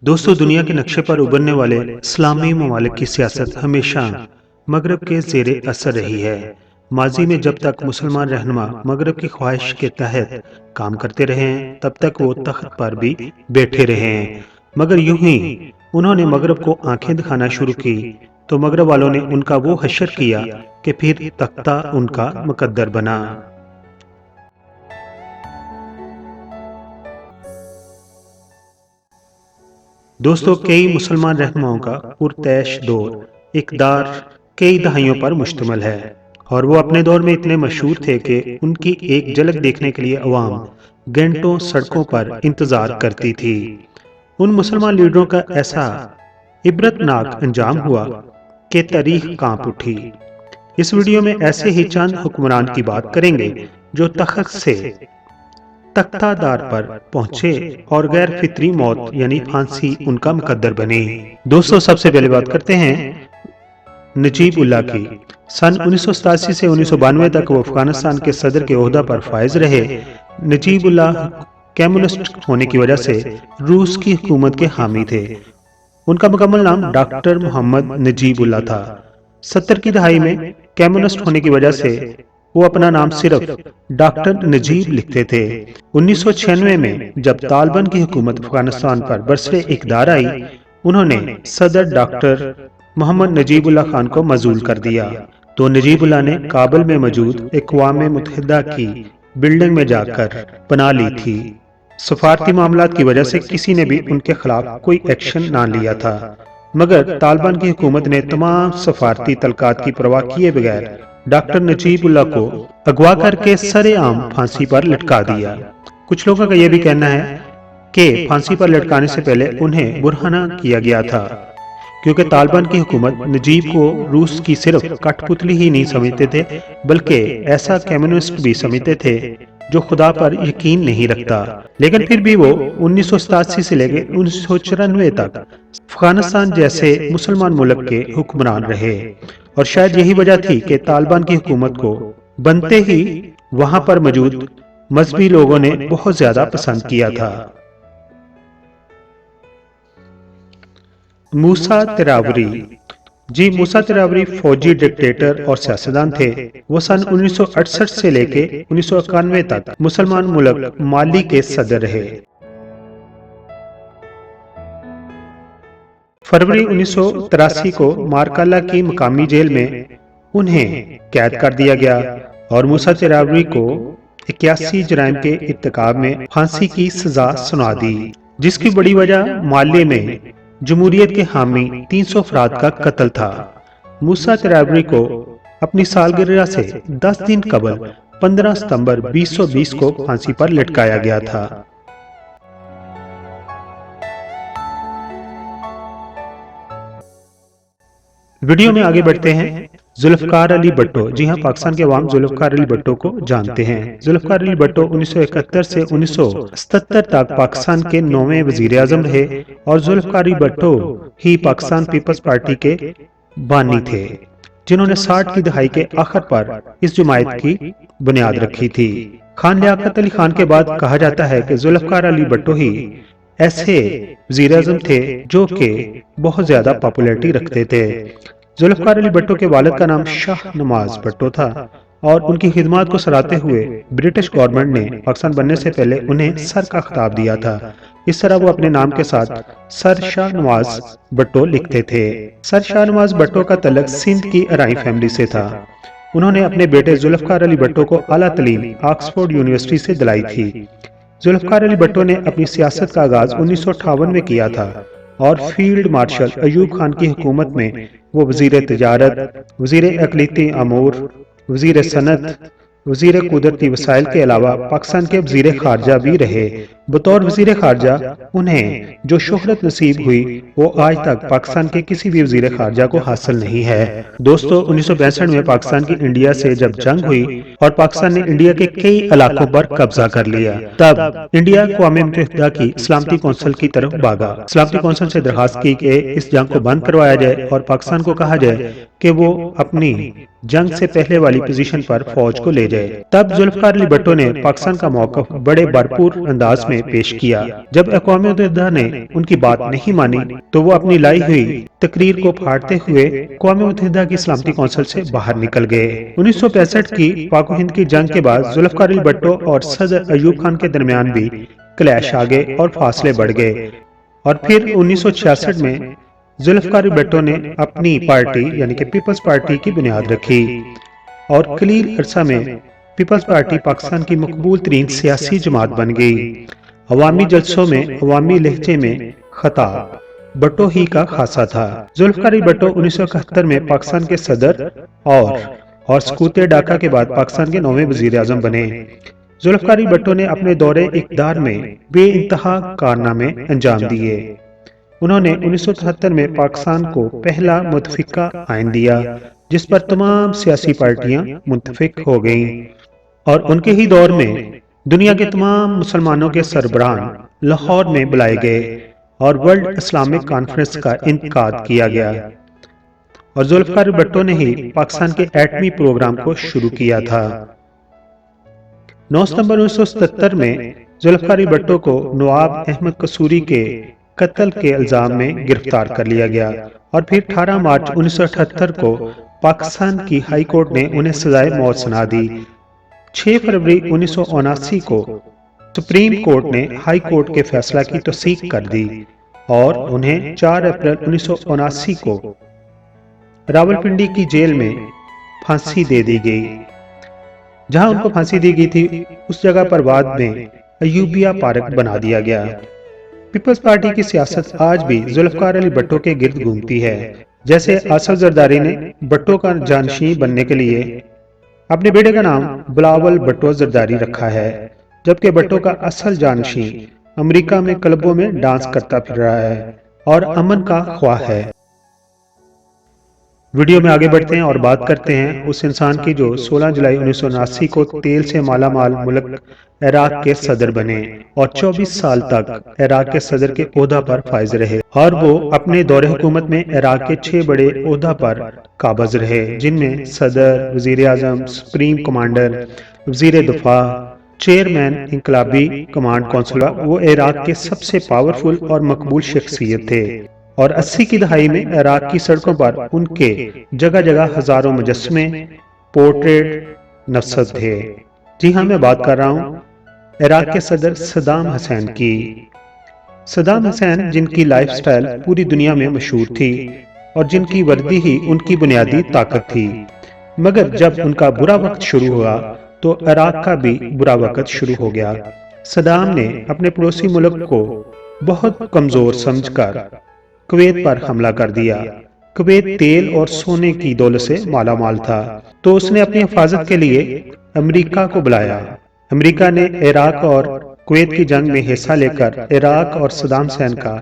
दोस्तों, दुनिया के नक्शे पर उभरने वाले इस्लामी ममालिक की सियासत हमेशा मगरब के ज़ेरे असर रही है। माजी में जब तक मुसलमान रहनुमा मगरब की ख्वाहिश के तहत काम करते रहे हैं, तब तक वो तख्त पर भी बैठे रहे हैं। मगर यूं ही उन्होंने मगरब को आंखें दिखाना शुरू की तो मगरब वालों ने उनका वो हशर किया कि फिर तख्ता उनका मुकद्दर बना। दोस्तों, कई मुसलमान रहनुमाओं का पुरतैश दौर इक़्तिदार कई दहाइयों पर मुश्तमिल है और वो अपने दौर में इतने मशहूर थे कि उनकी एक झलक देखने के लिए अवाम घंटों सड़कों पर इंतजार करती थी। उन मुसलमान लीडरों का ऐसा इबरतनाक अंजाम हुआ कि तारीख कांप उठी। इस वीडियो में ऐसे ही चंद हुक्मरान की बात करेंगे जो तख्त से तख्तादार पर पहुंचे और गैर फितरी मौत यानी फांसी उनका मुकद्दर बने। दोस्तों, सबसे पहले बात करते हैं नजीब उल्लाह की। सन 1987 से 1992 तक वो अफगानिस्तान के सदर के ओहदा पर फायज रहे। नजीब उल्लाह कम्युनिस्ट होने की वजह से रूस की हुकूमत के हामी थे। उनका मुकम्मल नाम डॉक्टर मोहम्मद नजीब उल्लाह था। 70 की दहाई में कम्युनिस्ट होने की वजह से वो अपना नाम सिर्फ डॉक्टर नजीब लिखते थे। 1996 में जब तालिबान की हुकूमत अफगानिस्तान पर बरसरे इक़्तिदार आई, उन्होंने सदर डॉक्टर मोहम्मद नजीबुल्लाह खान को मजूल कर दिया। तो नजीबुल्लाह ने काबुल में मौजूद अक़वाम मुत्तहिदा की बिल्डिंग में जाकर पनाह ली थी। सफारती मामलात की वजह से किसी ने भी उनके खिलाफ कोई एक्शन ना लिया था, मगर तालिबान की हुकूमत ने तमाम सफारती तलकात की परवाह किए बगैर डॉक्टर नजीबुल्लाह को अगवा करके सरेआम फांसी पर लटका दिया। कुछ लोगों का यह भी कहना है कि फांसी पर लटकाने से पहले उन्हें बुरहाना किया गया था, क्योंकि तालिबान की हुकूमत नजीब को रूस की सिर्फ कठपुतली ही नहीं समझते थे, बल्कि ऐसा कम्युनिस्ट भी समझते थे जो खुदा पर यकीन नहीं रखता। लेकिन फिर भी वो 1987 से लेकर 1994 तक अफगानिस्तान जैसे मुसलमान मुल्क के हुक्मरान रहे और शायद यही वजह थी कि तालिबान की हुकूमत को बनते ही वहां पर मौजूद मजहबी लोगों ने बहुत ज्यादा पसंद किया था। मूसा तिरावरी। जी, मूसा तिरावरी फौजी डिक्टेटर और सियासतदान थे। वो सन 1968 से लेके 1991 तक मुसलमान मुल्क माली के सदर रहे। फरवरी 1983 को मारकाला की मकामी जेल में उन्हें कैद कर दिया गया और मूसा तिरावरी को 81 जराइम के इर्तिकाब में फांसी की सजा सुना दी, जिसकी बड़ी वजह माले में जमहूरियत के हामी 300 अफराद का कत्ल था। मूसा तिरावरी को अपनी सालगिरह से 10 दिन कबल 15 सितंबर 2020 को फांसी पर लटकाया गया था। वीडियो में आगे बढ़ते हैं। जुल्फकार अली भुट्टो। जी हाँ, पाकिस्तान के अवाम जुल्फकार अली भुट्टो को जानते हैं। जुल्फकार अली भुट्टो 1971 से 1977 तक पाकिस्तान के 9वें वजीर आजम रहे और जुल्फकार अली भुट्टो ही पाकिस्तान पीपल्स पार्टी के बानी थे, जिन्होंने 60 की दहाई के आखिर पर इस जमायत की बुनियाद रखी थी। खान लियाकत अली खान के बाद कहा जाता है कि जुल्फकार अली भुट्टो ही ऐसे वजीर आजम थे जो कि बहुत ज्यादा पॉपुलैरिटी रखते थे। जुल्फकार अली भुट्टो के वालिद का नाम शाह नवाज भुट्टो था और उनकी खिदमत को सराहते हुए ब्रिटिश गवर्नमेंट ने पाकिस्तान बनने से पहले उन्हें सर का खिताब दिया था। इस तरह वो अपने नाम के साथ सर शाह नवाज भुट्टो लिखते थे। सर शाह नवाज भुट्टो का तल्लुक सिंध की अराई फैमिली से था। उन्होंने अपने बेटे जुल्फकार अली भुट्टो को आला तालीम ऑक्सफोर्ड यूनिवर्सिटी से दिलाई थी। जुल्फकार अली भुट्टो ने अपनी सियासत का आगाज 1958 में किया था और फील्ड मार्शल अयूब खान की हुकूमत में वो वजीर तिजारत, वजीर अकलीती अमूर, वजीर सनत, वजीर कुदरती वसाइल के अलावा पाकिस्तान के वजीर खारजा भी रहे। بطور وزیر خارجہ انہیں جو شہرت نصیب ہوئی وہ آج تک پاکستان کے کسی بھی وزیر خارجہ کو حاصل نہیں ہے۔ دوستو 1962 میں پاکستان کی انڈیا سے جب جنگ ہوئی اور پاکستان نے انڈیا کے کئی علاقوں پر قبضہ کر لیا، تب انڈیا اقوام متحدہ کی سلامتی کونسل کی طرف بھاگا۔ سلامتی کونسل سے درخواست کی کہ اس جنگ کو بند کروایا جائے اور پاکستان کو کہا جائے کہ وہ اپنی جنگ سے پہلے والی پوزیشن پر فوج کو لے جائے۔ تب ذوالفقار علی بھٹو نے پاکستان کا موقف بڑے بھرپور انداز میں پیش کیا۔ جب اقوام متحدہ نے ان کی بات نہیں مانی تو وہ اپنی لائی ہوئی تقریر کو پھاڑتے ہوئے اقوام متحدہ کی سلامتی کونسل سے باہر نکل گئے۔ 1965 کی پاک و ہند کی جنگ کے بعد ذوالفقار علی بھٹو اور صدر ایوب خان کے درمیان بھی کلیش آ گئے اور فاصلے بڑھ گئے، اور پھر 1966 میں ذوالفقار علی بھٹو نے اپنی پارٹی یعنی کہ پیپلز پارٹی کی بنیاد رکھی، اور قلیل عرصہ میں پیپلز پارٹی پاکستان کی مقبول ترین سیاسی جماعت بن گئی۔ عوامی جلسوں میں عوامی لہجے میں خطاب بھٹو ہی کا خاصہ تھا۔ ذوالفقار علی بھٹو 1971 میں پاکستان کے صدر اور سقوط ڈھاکہ کے بعد پاکستان کے 9ویں وزیر اعظم بنے۔ ذوالفقار علی بھٹو نے اپنے دورِ اقتدار میں بے انتہا کارنامے انجام دیے۔ انہوں نے 1973 میں پاکستان کو پہلا متفقہ آئین دیا جس پر تمام سیاسی پارٹیاں متفق ہو گئیں، اور ان کے ہی دور میں دنیا کے تمام مسلمانوں کے سربراہان لاہور میں بلائے گئے اور ورلڈ اسلامک کانفرنس کا انعقاد کیا گیا، اور ذوالفقار علی بھٹو نے ہی پاکستان کے ایٹمی پروگرام کو شروع کیا تھا۔ 9 ستمبر 1977 میں ذوالفقار علی بھٹو کو نواب احمد قصوری کے قتل کے الزام میں گرفتار کر لیا گیا، اور پھر 18 مارچ 1978 کو پاکستان کی ہائی کورٹ نے انہیں سزائے موت سنا دی۔ 6 فروری 1979 کو سپریم کورٹ نے ہائی کورٹ کے فیصلہ کی تصدیق کر دی اور انہیں 4 اپریل 1979 کو راولپنڈی کی جیل میں پھانسی دے دی گئی۔ جہاں ان کو پھانسی دی گئی تھی اس جگہ پر بعد میں ایوبیہ پارک بنا دیا گیا۔ پیپلز پارٹی کی سیاست آج بھی ذوالفقار علی بھٹو کے گرد گھومتی ہے۔ جیسے آصف زرداری نے بھٹو کا جانشین بننے کے لیے اپنے بیٹے کا نام بلاول بھٹو زرداری رکھا ہے، جبکہ بھٹو کا اصل جانشین امریکہ میں کلبوں میں ڈانس کرتا پھر رہا ہے اور امن کا خواہ ہے۔ ویڈیو میں آگے بڑھتے ہیں اور بات کرتے ہیں اس انسان کی جو 16 جولائی 1979 کو تیل سے مالا مال ملک عراق کے صدر بنے اور 24 سال تک عراق کے صدر کے عہدہ پر فائز رہے، اور وہ اپنے دور حکومت میں عراق کے 6 بڑے عہدہ پر قابض رہے، جن میں صدر، وزیر اعظم، سپریم کمانڈر، وزیر دفاع، چیئرمین انقلابی کمانڈ کونسل۔ وہ عراق کے سب سے پاورفل اور مقبول شخصیت تھے، اور 80 کی دہائی میں عراق کی سڑکوں پر ان کے جگہ جگہ ہزاروں مجسمے، پورٹریٹ نصب تھے۔ جی ہاں، میں بات کر رہا ہوں عراق کے صدر صدام حسین کی۔ صدام حسین جن کی لائف سٹائل پوری دنیا میں مشہور تھی اور جن کی وردی ہی ان کی بنیادی طاقت تھی، مگر جب ان کا برا وقت شروع ہوا تو عراق کا بھی برا وقت شروع ہو گیا۔ صدام نے اپنے پڑوسی ملک کو بہت کمزور سمجھ کر کویت پر حملہ کر دیا۔ کویت تیل اور سونے کی دولت سے مالا مال تھا، تو اس نے اپنی حفاظت کے لیے امریکہ کو بلایا۔ امریکہ نے عراق اور کویت کی جنگ میں حصہ لے کر عراق اور صدام حسین کا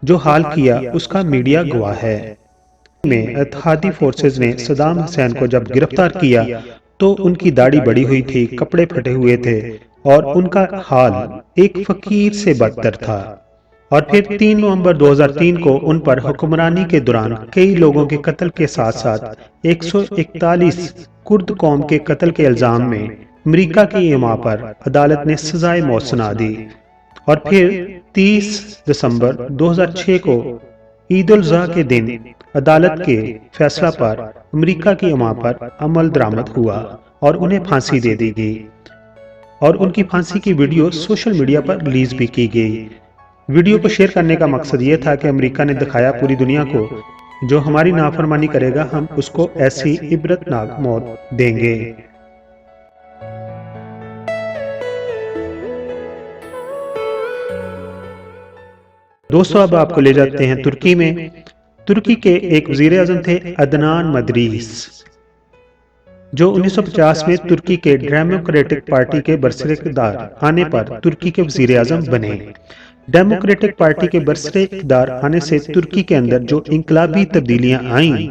جو حال کیا اس کا میڈیا گواہ ہے۔ میں اتحادی فورسز نے صدام حسین کو جب گرفتار کیا تو ان کی داڑھی بڑی ہوئی تھی، کپڑے پھٹے ہوئے تھے، اور ان کا حال ایک فقیر سے بدتر تھا۔ اور پھر 3 نومبر 2003 کو ان پر حکمرانی کے دوران کئی لوگوں کے قتل کے ساتھ ساتھ 141 کرد قوم کے قتل کے الزام میں امریکہ کی اماں پر عدالت نے سزائے موت سنا دی۔ اور پھر 30 دسمبر 2006 کو عید الاضحیٰ کے دن عدالت کے فیصلہ پر امریکہ کی اماں پر عمل درآمد ہوا اور انہیں پھانسی دے دی گئی، اور ان کی پھانسی کی ویڈیو سوشل میڈیا پر ریلیز بھی کی گئی۔ ویڈیو کو شیئر کرنے کا مقصد یہ تھا کہ امریکہ نے دکھایا پوری دنیا کو جو ہماری نافرمانی کرے گا ہم اس کو ایسی عبرتناک موت دیں گے۔ دوستو اب آپ کو لے جاتے ہیں ترکی میں۔ ترکی کے ایک وزیر اعظم تھے عدنان مدریس۔ जो 1950 में तुर्की के डेमोक्रेटिक पार्टी के बरसरे-इक़्तिदार आने पर तुर्की के वज़ीर आज़म बने। डेमोक्रेटिक पार्टी के बरसरे-इक़्तिदार आने से तुर्की के अंदर जो इंकलाबी तब्दीलियां आईं,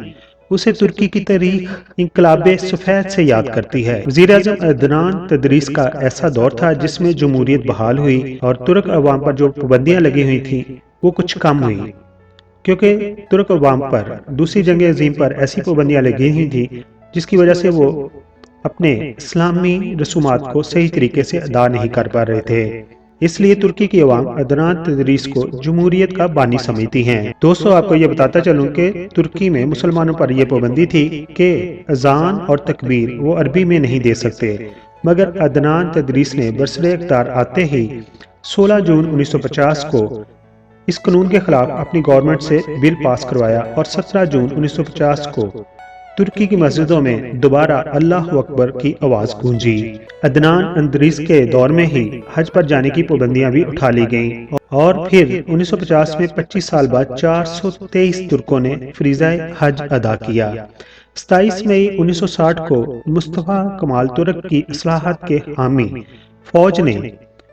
उसे तुर्की की तारीख इंकलाबे सफ़ेद से याद करती है। वज़ीर आज़म अदनान तदरीस का ऐसा दौर था जिसमें जमहूरियत बहाल हुई और तुर्क अवाम पर जो पाबंदियां लगी हुई थीं वो कुछ कम हुई, क्योंकि तुर्क अवाम पर दूसरी जंग अज़ीम पर ऐसी पाबंदियां लगी हुई थी जिसकी वजह से वो अपने इस्लामी रसूमात को सही तरीके से अदा नहीं कर पा रहे थे। इसलिए तुर्की की अवाम अदनान तदरीस को जमहूरियत का बानी समझती हैं। दोस्तों, आपको ये बताता चलूं कि तुर्की में मुसलमानों पर यह पाबंदी थी कि अजान और तकबीर वो अरबी में नहीं दे सकते, मगर अदनान तदरीस ने बरसरे-इक़्तिदार आते ही 16 जून 1950 को इस कानून के खिलाफ अपनी गवर्नमेंट से बिल पास करवाया और 17 जून 1950 को तुर्की की मस्जिदों में दोबारा अल्लाह अकबर की आवाज गूंजी। अदनान अंदरीस के दौर में ही हज पर जाने की पाबंदियां भी उठा ली गईं और फिर 1950 में 25 साल बाद 423 तुर्कों ने फरीज़ाए हज अदा किया। 27 मई 1960 को मुस्तफा कमाल तुर्क की इस्लाहत के हामी फौज ने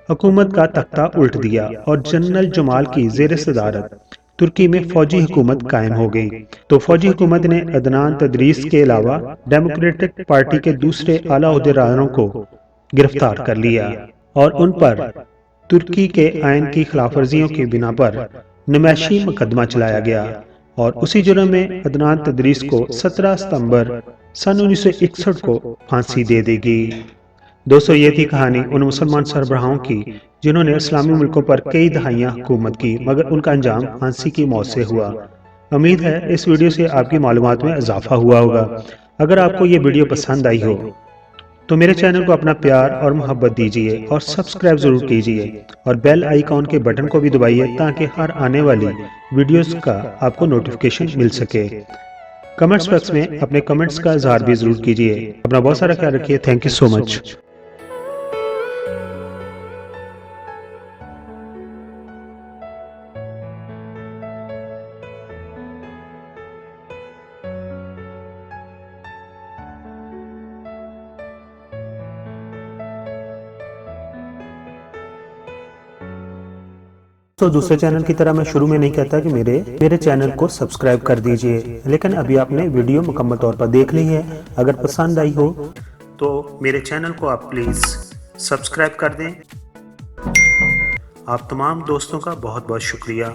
हुकूमत का तख्ता उल्ट दिया और जनरल जमाल की ज़ेर सदारत तुर्की में फौजी हुकूमत कायम हो गई। तो फौजी हुकूमत ने अदनान तदरीस के अलावा डेमोक्रेटिक पार्टी के दूसरे आला ओहदेदारों को गिरफ्तार कर लिया और उन पर तुर्की के आयन की खिलाफ वर्जियों की बिना पर नुमाइशी मुकदमा चलाया गया और उसी जुर्म में अदनान तदरीस को 17 सितंबर सन 1961 को फांसी दे देगी। दोस्तों, ये थी कहानी उन मुसलमान सरबराहों की जिन्होंने इस्लामी मुल्कों पर कई दहाइयां हुकूमत की, मगर उनका अंजाम फांसी की मौत से हुआ। उम्मीद है इस वीडियो से आपकी मालूमात में इजाफा हुआ होगा। अगर आपको ये वीडियो पसंद आई हो तो मेरे चैनल को अपना प्यार और मोहब्बत दीजिए और सब्सक्राइब जरूर कीजिए और बेल आइकॉन के बटन को भी दबाइए ताकि हर आने वाली वीडियोस का आपको नोटिफिकेशन मिल सके। कमेंट्स बॉक्स में अपने कमेंट्स का इजहार भी जरूर कीजिए। अपना बहुत सारा ख्याल रखिए। Thank you so much. तो दूसरे चैनल की तरह मैं शुरू में नहीं कहता कि मेरे चैनल को सब्सक्राइब कर दीजिए, लेकिन अभी आपने वीडियो मुकम्मल तौर पर देख ली है। अगर पसंद आई हो तो मेरे चैनल को आप प्लीज़ सब्सक्राइब कर दें। आप तमाम दोस्तों का बहुत बहुत शुक्रिया।